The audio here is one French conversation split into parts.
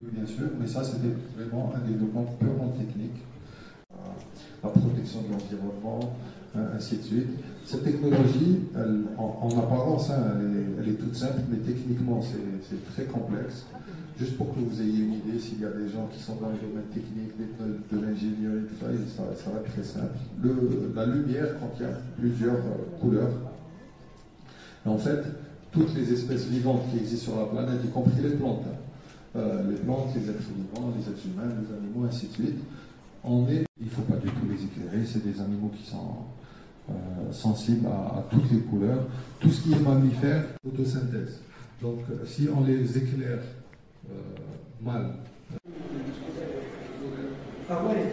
Oui, bien sûr, mais ça c'était vraiment un développement purement technique, la protection de l'environnement, ainsi de suite. Cette technologie, en apparence, elle est toute simple, mais techniquement c'est très complexe. Juste pour que vous ayez une idée, s'il y a des gens qui sont dans le domaine technique, de l'ingénierie, tout ça, ça va être très simple. La lumière contient plusieurs couleurs. Et en fait, toutes les espèces vivantes qui existent sur la planète, y compris les plantes, les plantes, les êtres vivants, les êtres humains, les animaux, ainsi de suite, il ne faut pas du tout les éclairer, c'est des animaux qui sont sensibles à toutes les couleurs. Tout ce qui est mammifère, photosynthèse. Donc si on les éclaire mal. Ah ouais.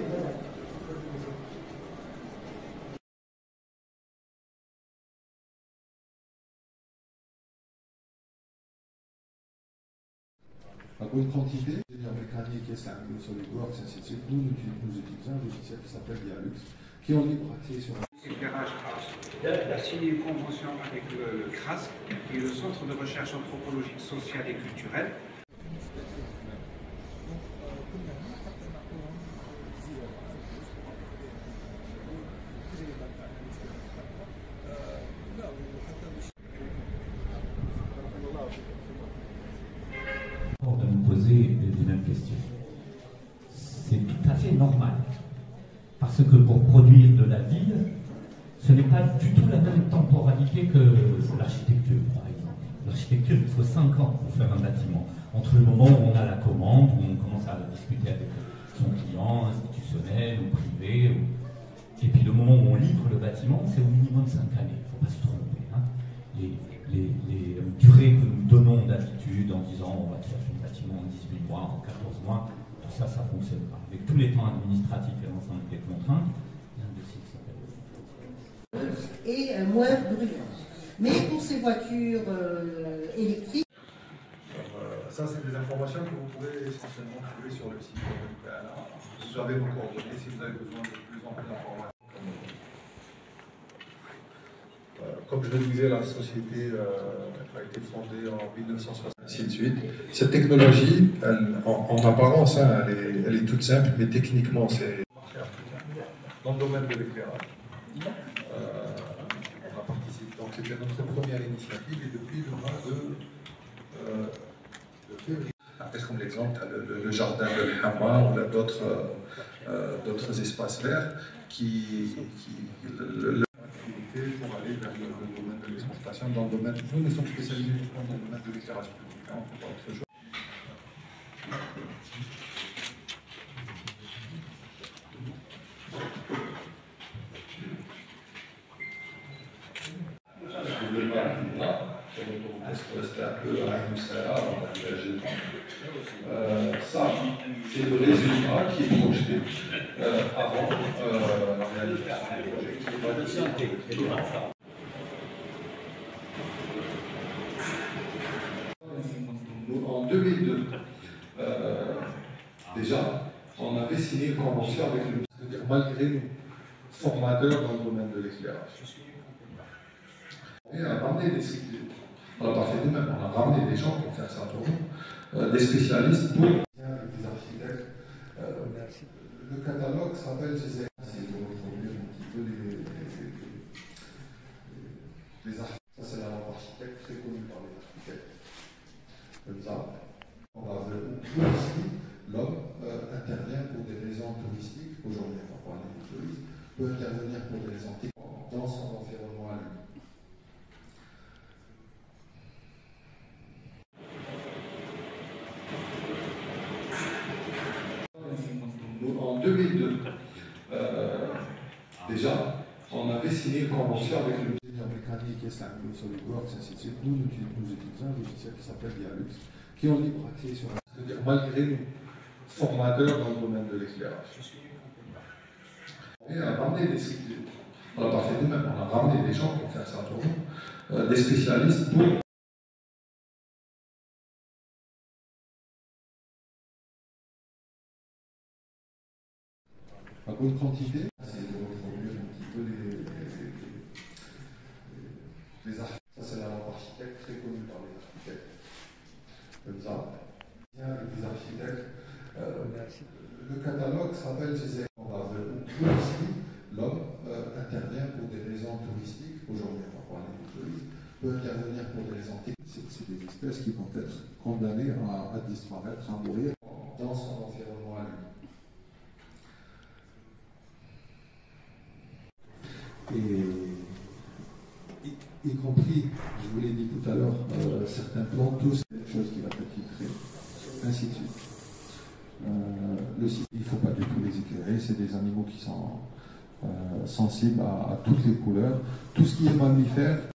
À bonne quantité, ingénieur mécanique, SolidWorks, ainsi de suite, nous utilisons un logiciel qui s'appelle Dialux, qui est en libre accès sur Éclairage a signé une convention avec le CRASC, qui est le Centre de recherche anthropologique, sociale et culturelle. De nous poser les mêmes questions. C'est tout à fait normal. Parce que pour produire de la ville, ce n'est pas du tout la même temporalité que l'architecture, par exemple. L'architecture, il faut 5 ans pour faire un bâtiment. Entre le moment où on a la commande, où on commence à discuter avec son client, institutionnel ou privé, et puis le moment où on livre le bâtiment, c'est au minimum 5 années. Il ne faut pas se tromper. Hein. Les durées que nous donnons d'habitude en disant on va te faire un bâtiment en 18 mois, en 14 mois, tout ça, ça ne fonctionne pas. Avec tous les temps administratifs et l'ensemble des contraintes, il y a un dossier qui s'appelle. Et moins bruyante. Mais pour ces voitures électriques. Ça, c'est des informations que vous pouvez essentiellement trouver sur le site de l'UPLA. Vous avez nos coordonnées si vous avez besoin de plus en plus d'informations. Comme je le disais, la société a été fondée en 1960, ainsi de suite. Cette technologie, en apparence, elle est toute simple, mais techniquement, c'est dans le domaine de l'éclairage. On a participé. Donc, c'était notre première initiative, et depuis le mois de février. Après, comme l'exemple, le jardin de Hamma, ou d'autres espaces verts qui pour aller vers le domaine de l'exportation. Dans le domaine, nous sommes spécialisés uniquement dans le domaine de l'éclairage public. On peut pas autre chose. Ça, c'est le résultat qui est projeté avant la réalisation du projet. En 2002, déjà, on avait signé une convention avec le c'est-à-dire malgré nous, formateurs dans le domaine de l'éclairage. Et on a ramené on l'a pas fait nous-mêmes, on a ramené des gens pour faire ça pour nous, des spécialistes pour des architectes. Le catalogue s'appelle GZR. C'est de reproduire un petit peu les architectes. Ça, c'est la langue architecte très connue par les architectes. Comme ça, on va aussi, l'homme intervient pour des raisons touristiques. Aujourd'hui, on va parler du tourisme. Peut intervenir pour des raisons techniques dans son environnement à lui. En 2002, déjà, on avait signé une convention avec le ingénieur mécanique, SolidWorks, ainsi de suite. Nous utilisons un logiciel qui s'appelle Dialux, qui est en libre accès sur c'est-à-dire malgré nous, formateurs dans le domaine de l'éclairage. Et on a ramené on l'a pas fait nous-mêmes, on a ramené des gens pour faire ça pour nous, des spécialistes pour à bonne quantité, c'est de reproduire un petit peu les architectes. Ça, c'est la langue architecte très connue par les architectes. Comme ça, des architectes Le catalogue s'appelle ces où aussi l'homme intervient pour des raisons touristiques. Aujourd'hui, on va parler du tourisme, peut intervenir pour des raisons techniques. C'est des espèces qui vont être condamnées à disparaître, à mourir dans son environnement à lui. Et y compris, je vous l'ai dit tout à l'heure, certains plantes, tous, des choses qui va être filtrées, ainsi de suite. Le site, il ne faut pas du tout les éclairer, c'est des animaux qui sont sensibles à toutes les couleurs. Tout ce qui est mammifère,